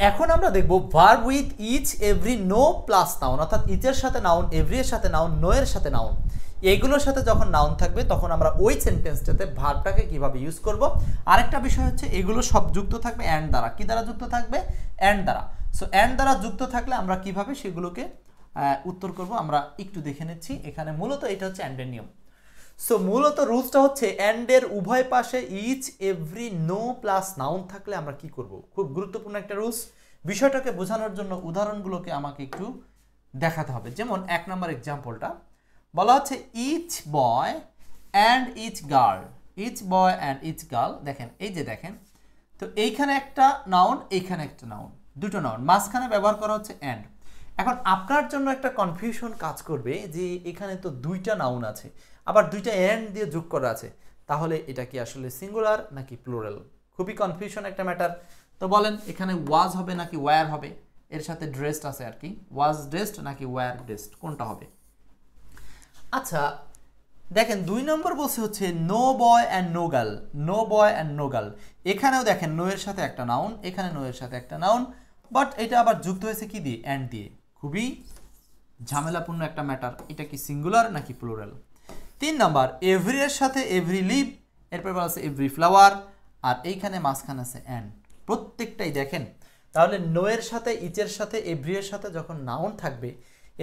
এখন আমরা দেখব verb with each every no plus noun, অর্থাৎ ইচের সাথে নাউন, এভরি এর সাথে নাউন, নো এর সাথে নাউন, এগুলোর সাথে যখন নাউন থাকবে তখন আমরা ওই সেন্টেন্সটাতে ভার্বটাকে কিভাবে ইউজ করব। আরেকটা বিষয় হচ্ছে এগুলো সব যুক্ত থাকবে অ্যান্ড দ্বারা। কি দ্বারা যুক্ত থাকবে? অ্যান্ড দ্বারা। সো অ্যান্ড দ্বারা যুক্ত থাকলে আমরা কিভাবে সেগুলোকে উত্তর করব আমরা একটু দেখে নিচ্ছি। এখানে মূলত এটা হচ্ছে অ্যান্ডের নিয়ম। সো মূলত রুলসটা হচ্ছে অ্যান্ডের উভয় পাশে each every no plus noun থাকলে আমরা কি করব। খুব গুরুত্বপূর্ণ একটা রুলস। বিষয়টাকে বোঝানোর জন্য উদাহরণগুলোকে আমাকে একটু দেখাতে হবে। যেমন 1 নম্বর এক্সাম্পলটা বলা হচ্ছে each boy and each girl. Each boy and each girl, দেখেন এই যে দেখেন, তো এইখানে একটা নাউন, এইখানে একটা নাউন, দুটো নাউন, মাঝখানে ব্যবহার করা হচ্ছে অ্যান্ড। এখন আপনার জন্য একটা কনফিউশন কাজ করবে যে এখানে তো দুইটা নাউন আছে, আবার দুইটা অ্যান্ড দিয়ে যোগ করা আছে, তাহলে এটা কি আসলে সিঙ্গুলার নাকি প্লুরাল? খুবই কনফিউশন একটা ম্যাটার। তো বলেন এখানে ওয়াজ হবে নাকি ওয়্যার হবে? এর সাথে ড্রেসড আছে আর কি, ওয়াজ ড্রেসড নাকি ওয়্যার ড্রেসড, কোনটা হবে? আচ্ছা দেখেন 2 নম্বর বলছে হচ্ছে no boy and no girl. No boy and no girl, এখানেও দেখেন নো এর সাথে একটা নাউন, এখানে নো এর সাথে একটা নাউন, বাট এটা আবার যুক্ত হয়েছে কি দিয়ে? অ্যান্ড দিয়ে। খুবই ঝামেলাপূর্ণ একটা ম্যাটার। এটা কি সিঙ্গুলার নাকি প্লুরাল? 3 নম্বর এভরি এর সাথে এভরি লিভ, এরপর বলা আছে এভরি ফ্লাওয়ার, আর এইখানে মাঝখানে আছে অ্যান্ড। প্রত্যেকটাই দেখেন, তাহলে নো এর সাথে, ইচের সাথে, এভরি এর সাথে যখন নাউন থাকবে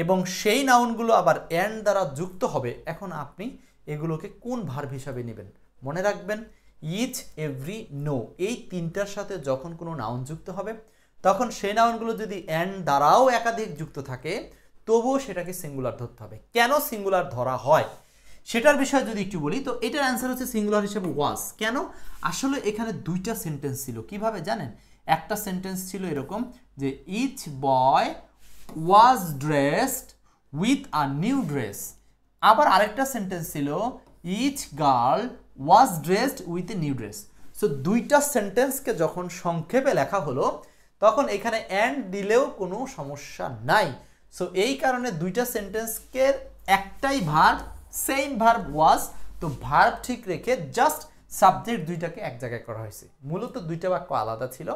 এবং সেই নাউনগুলো আবার অ্যান্ড দ্বারা যুক্ত হবে, এখন আপনি এগুলোকে কোন ভার্ব হিসাবে নেবেন? মনে রাখবেন ইচ এভরি নো এই তিনটার সাথে যখন কোনো নাউন যুক্ত হবে তখন সেই নাউনগুলো যদি অ্যান্ড দ্বারাও একাধিক যুক্ত থাকে তবুও সেটাকে সিঙ্গুলার ধরতে হবে। কেন সিঙ্গুলার ধরা হয় সেটার বিষয়ে যদি একটু বলি, তো এটার অ্যান্সার হচ্ছে সিঙ্গুলার হিসেবে ওয়াজ। কেন? আসলে এখানে দুইটা সেন্টেন্স ছিল। কিভাবে জানেন? একটা সেন্টেন্স ছিল এরকম যে each boy was dressed with a new dress, আবার আরেকটা সেন্টেন্স ছিল each girl was dressed with a new dress. So দুইটা সেন্টেন্সকে যখন সংক্ষেপে লেখা হলো তখন এখানে অ্যান্ড দিলেও কোনো সমস্যা নাই। সো এই কারণে দুইটা সেন্টেন্সকে একটাই ভার্ব, সেম ভার্ব ওয়াজ, তো ভার্ব ঠিক রেখে জাস্ট সাবজেক্ট দুইটাকে এক জায়গায় করা হয়েছে। মূলত দুইটা বাক্য আলাদা ছিল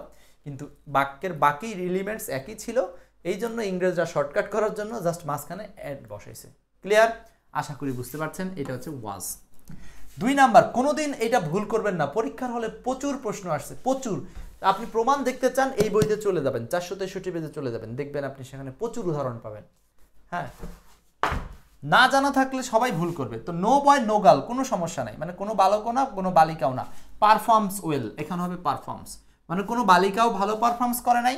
কিন্তু বাক্যের বাকি এলিমেন্টস একই ছিল, এই জন্য ইংরেজরা শর্টকাট করার জন্য জাস্ট মাঝখানে অ্যাড বসাইছে। ক্লিয়ার? আশা করি বুঝতে পারছেন। এটা হচ্ছে ওয়াজ। 2 নাম্বার, কোনোদিন এটা ভুল করবেন না। পরীক্ষার হলে প্রচুর প্রশ্ন আসছে, প্রচুর। আপনি প্রমাণ দেখতে চান এই বইতে চলে যাবেন, 463 পেজে চলে যাবেন, দেখবেন আপনি সেখানে প্রচুর উদাহরণ পাবেন। হ্যাঁ, না জানা থাকলে সবাই ভুল করবে। তো নো বয় নো গার্ল কোনো সমস্যা নাই, মানে কোনো বালকও না কোনো বালিকাও না। পারফর্মস ওয়েল, এখানে হবে পারফর্মস, মানে কোনো বালিকাও ভালো পারফর্মস করে নাই,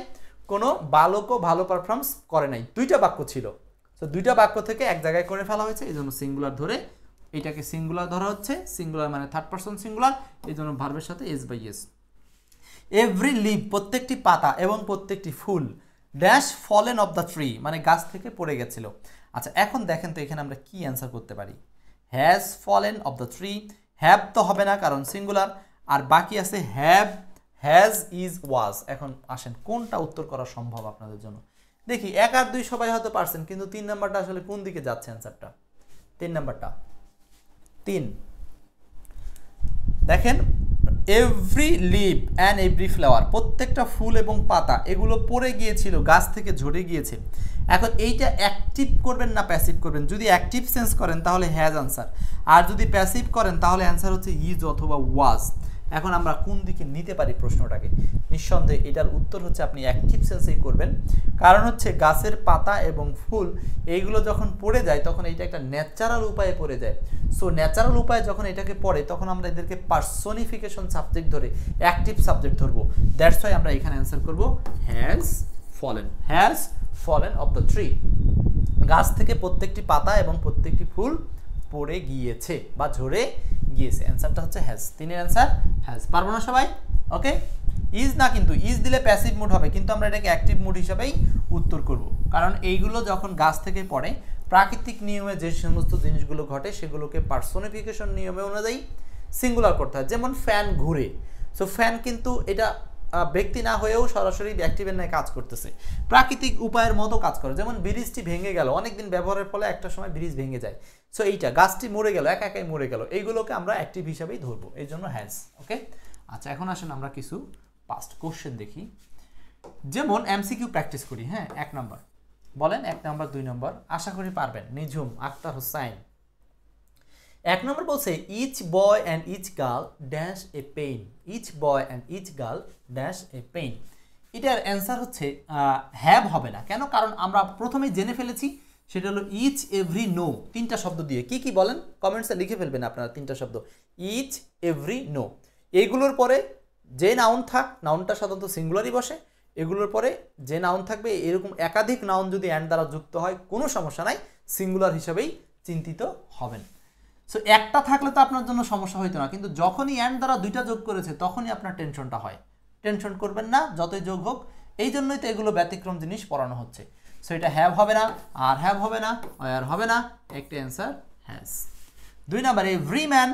কোনো বালকও ভালো পারফর্মস করে নাই। দুইটা বাক্য ছিল, তো দুইটা বাক্য থেকে এক জায়গায় করে ফেলা হয়েছে, এই জন্য সিঙ্গুলার ধরে এটাকে সিঙ্গুলার ধরা হচ্ছে। সিঙ্গুলার মানে থার্ড পারসন সিঙ্গুলার, এই জন্য ভার্বের সাথে S by S. Every leaf প্রত্যেকটি পাতা এবং প্রত্যেকটি ফুল, dash fallen off the tree মানে গাছ থেকে পড়ে গেছিল। আচ্ছা এখন দেখেন তো এখানে আমরা কি অ্যান্সার করতে পারি? Has fallen off the tree, have তো হবে না কারণ সিঙ্গুলার, আর বাকি আছে হ্যাভ, হ্যাজ, ইজ, ওয়াজ। এখন আসেন কোনটা উত্তর করা সম্ভব আপনাদের জন্য দেখি। 1 আর 2 সবাই হয়তো পারছেন, কিন্তু 3 নাম্বারটা আসলে কোন দিকে যাচ্ছে অ্যান্সারটা? 3 নাম্বারটা 3 দেখেন every leaf and every flower, প্রত্যেকটা ফুল এবং পাতা এগুলো পড়ে গিয়েছিল, গাছ থেকে ঝরে গিয়েছে। এখন এইটা অ্যাক্টিভ করবেন না প্যাসিভ করবেন? যদি অ্যাক্টিভ সেন্স করেন তাহলে হ্যাজ আনসার, আর যদি প্যাসিভ করেন তাহলে অ্যান্সার হচ্ছে ইজ অথবা ওয়াজ। এখন আমরা কোন দিকে নিতে পারি প্রশ্নটাকে? নিঃসন্দেহে এটার উত্তর হচ্ছে আপনি অ্যাক্টিভ সেন্সেই করবেন, কারণ হচ্ছে গাছের পাতা এবং ফুল এইগুলো যখন পড়ে যায় তখন এইটা একটা ন্যাচারাল উপায়ে পড়ে যায়। সো ন্যাচারাল উপায়ে যখন এটাকে পড়ে তখন আমরা এদেরকে পার্সোনিফিকেশন সাবজেক্ট ধরে অ্যাক্টিভ সাবজেক্ট ধরবো। দ্যাটস ওয়াই আমরা এখানে অ্যান্সার করবো has fallen, has fallen off the tree. গাছ থেকে প্রত্যেকটি পাতা এবং প্রত্যেকটি ফুল পড়ে গিয়েছে বা ঝরে গিয়েছে। অ্যান্সারটা হচ্ছে হ্যাজ। 3 এর অ্যান্সার হ্যাজ। পারবো না সবাই? ওকে, ইজ না, কিন্তু ইজ দিলে প্যাসিভ মুড হবে, কিন্তু আমরা এটাকে অ্যাক্টিভ মুড হিসাবেই উত্তর করব, কারণ এইগুলো যখন গাছ থেকে পড়ে প্রাকৃতিক নিয়মে যে সমস্ত জিনিসগুলো ঘটে সেগুলোকে পার্সোনিফিকেশন নিয়মে অনুযায়ী সিঙ্গুলার করতে হয়। যেমন ফ্যান ঘুরে, সো ফ্যান কিন্তু এটা ব্যক্তি না হয়েও সরাসরি অ্যাক্টিভের ন্যায় কাজ করতেছে, প্রাকৃতিক উপায়ের মতো কাজ করে। যেমন ব্রিজটি ভেঙে গেল, অনেকদিন ব্যবহারের ফলে একটা সময় ব্রিজ ভেঙে যায়, সো এইটা গাছটি মরে গেল, একা একাই মরে গেল, এইগুলোকে আমরা অ্যাক্টিভ হিসাবেই ধরবো, এই জন্য হ্যাজ। ওকে, আচ্ছা এখন আসেন আমরা কিছু পাস্ট কোশ্চেন দেখি। যেমন এমসিকিউ প্র্যাকটিস করি, হ্যাঁ 1 নম্বর বলেন, 1 নম্বর 2 নম্বর আশা করি পারবেন। নিঝুম আক্তার হোসাইন 1 নম্বর বলছে each boy and each girl dash a pen, each boy and each girl dash a pen. এটার অ্যান্সার হচ্ছে হ্যাভ হবে না। কেন? কারণ আমরা প্রথমেই জেনে ফেলেছি, সেটা হলো ইচ এভরি নো, 3টা শব্দ দিয়ে। কি কি বলেন কমেন্টসে লিখে ফেলবেন আপনারা 3টা শব্দ, ইচ এভরি নো। এইগুলোর পরে যে নাউন থাক, নাউনটা সাধারণত সিঙ্গুলারই বসে, এগুলোর পরে যে নাউন থাকবে এরকম একাধিক নাউন যদি অ্যান্ড দ্বারা যুক্ত হয় কোনো সমস্যা নাই, সিঙ্গুলার হিসেবেই চিন্তিত হবেন। সো একটা থাকলে তো আপনার জন্য সমস্যা হইতো না, কিন্তু যখনই অ্যান্ড দ্বারা 2টা যোগ করেছে তখনই আপনার টেনশনটা হয়। টেনশন করবেন না, যতই যোগ হোক। এই জন্যই তো এগুলো ব্যতিক্রম জিনিস পড়ানো হচ্ছে। সো এটা হ্যাভ হবে না, আর হ্যাভ হবে না, আর হবে না, একটা answer has. 2 number every man,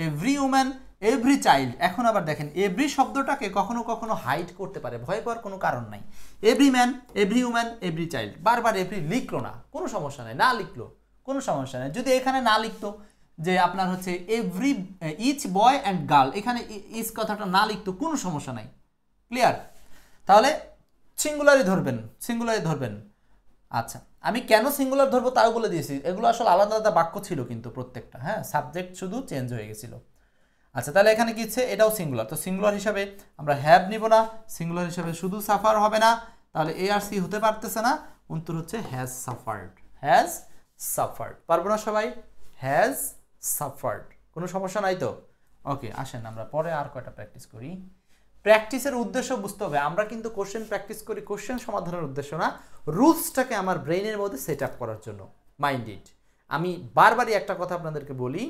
every woman, every child. এখন আবার দেখেন এভরি শব্দটাকে কখনো কখনো হাইড করতে পারে, ভয় পাওয়ার কোনো কারণ নাই। Every man, every woman, every child, বারবার এভরি লিখলো না, কোনো সমস্যা নেই, না লিখলো কোনো সমস্যা নেই। যদি এখানে না লিখতো যে আপনার হচ্ছে every each boy and girl, এখানে ইচ কথাটা না লিখতো কোনো সমস্যা নাই। ক্লিয়ার? তাহলে সিঙ্গুলারই ধরবেন, সিঙ্গুলারই ধরবেন। আচ্ছা, আমি কেন সিঙ্গুলার ধরবো তাও বলে দিয়েছি। এগুলো আসলে আলাদা আলাদা বাক্য ছিল কিন্তু প্রত্যেকটা, হ্যাঁ সাবজেক্ট শুধু চেঞ্জ হয়ে গেছিল। আচ্ছা, তাহলে এখানে কি হচ্ছে, এটাও সিঙ্গুলার। তো সিঙ্গুলার হিসাবে আমরা হ্যাভ নিব না, সিঙ্গুলার হিসাবে শুধু সাফার হবে না, তাহলে এ আর সি হতে পারতেছে না। উত্তর হচ্ছে হ্যাজ সাফার্ড, হ্যাজ সাফার্ড। পারবো না সবাই? হ্যাজ সাফার্ড, কোনো সমস্যা নাই তো? ওকে, আসেন আমরা পরে আর কয়টা প্র্যাকটিস করি। প্র্যাকটিসের উদ্দেশ্য বুঝতে হবে, আমরা কিন্তু কোশ্চেন প্র্যাকটিস করি কোশ্চেন সমাধানের উদ্দেশ্য না, রুলসটাকে আমার ব্রেইনের মধ্যে সেট আপ করার জন্য। Mind it. আমি বারবারই একটা কথা আপনাদেরকে বলি,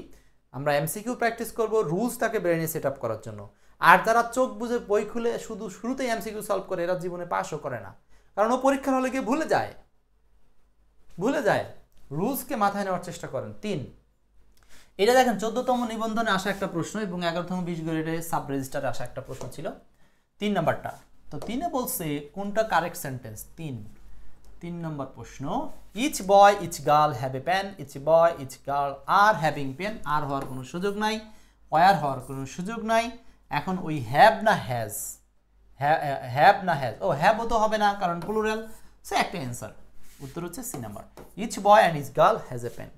আমরা এমসিকিউ প্র্যাকটিস করব রুলসটাকে ব্রেইনে সেট আপ করার জন্য। আর যারা চোখ বুঝে বই খুলে শুধু শুরুতেই এমসিকিউ সলভ করে, এরা জীবনে পাসও করে না, কারণ ও পরীক্ষার হলে গিয়ে ভুলে যায়। রুলসকে মাথায় নেওয়ার চেষ্টা করেন। 3, এটা দেখেন 14তম নিবন্ধনে আসা একটা প্রশ্ন এবং 11তম 20 গ্রেডে সাব রেজিস্টারে আসা একটা প্রশ্ন ছিল, 3 নাম্বারটা। তো 3-এ বলছে কোনটা কারেক্ট সেন্টেন্স। 3 নম্বর প্রশ্ন, each boy each girl have a pen, each boy each girl are having pen. আর হওয়ার কোনো সুযোগ নাই, ওয়ার হওয়ার কোনো সুযোগ নাই। এখন ওই হ্যাভ না হ্যাজ, হ্যাভ না হ্যাজ, ও হ্যাভও তো হবে না কারণ প্লুরাল। সে একটা অ্যান্সার, উত্তর হচ্ছে C number, each boy and each girl has a pen.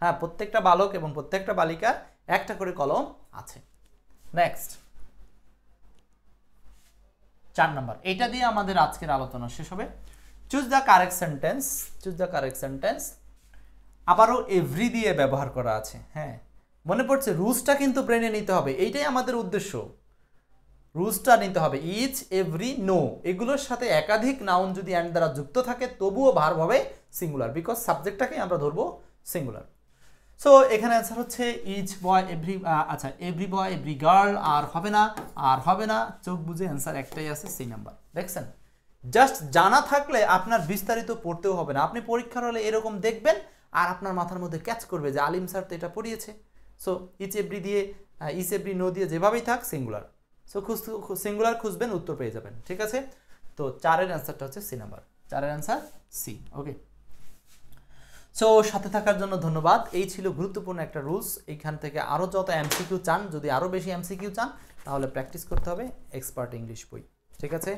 হ্যাঁ, প্রত্যেকটা বালক এবং প্রত্যেকটা বালিকার একটা করে কলম আছে। নেক্সট 4 নাম্বার, এটা দিয়ে আমাদের আজকের আলোচনা শেষ হবে। Choose the correct sentence, choose the correct sentence. আবারও এভরি দিয়ে ব্যবহার করা আছে। হ্যাঁ, মনে পড়ছে রুলসটা কিন্তু ব্রেনে নিতে হবে, এইটাই আমাদের উদ্দেশ্য। রুলসটা নিতে হবে, ইচ এভরি নো, এগুলোর সাথে একাধিক নাউন যদি অ্যান্ড দ্বারা যুক্ত থাকে তবুও ভার্ব হবে সিঙ্গুলার, বিকজ সাবজেক্টটাকে আমরা ধরবো সিঙ্গুলার। সো এখানে অ্যান্সার হচ্ছে ইচ বয় এভরি, আচ্ছা এভরি বয় এভরি গার্ল আর হবে না, আর হবে না, চোখ বুঝে অ্যান্সার একটাই আছে, সি নাম্বার। দেখছেন, জাস্ট জানা থাকলে আপনার বিস্তারিত পড়তেও হবে না। আপনি পরীক্ষার হলে এরকম দেখবেন আর আপনার মাথার মধ্যে ক্যাচ করবে যে আলিম স্যার তো এটা পড়িয়েছে। সো ইচ এভরি দিয়ে, ইচ এভরি নো দিয়ে যেভাবেই থাক সিঙ্গুলার। সো সিঙ্গুলার খুঁজবেন, উত্তর পেয়ে যাবেন। ঠিক আছে, তো 4-এর অ্যান্সারটা হচ্ছে সি নাম্বার, 4-এর অ্যান্সার সি। ওকে, সো সাথে থাকার জন্য ধন্যবাদ। এই ছিল গুরুত্বপূর্ণ একটা রুলস। এইখান থেকে আরও যত এমসিকিউ চান, যদি আরও বেশি এমসিকিউ চান তাহলে প্র্যাকটিস করতে হবে এক্সপার্ট ইংলিশ বই। ঠিক আছে।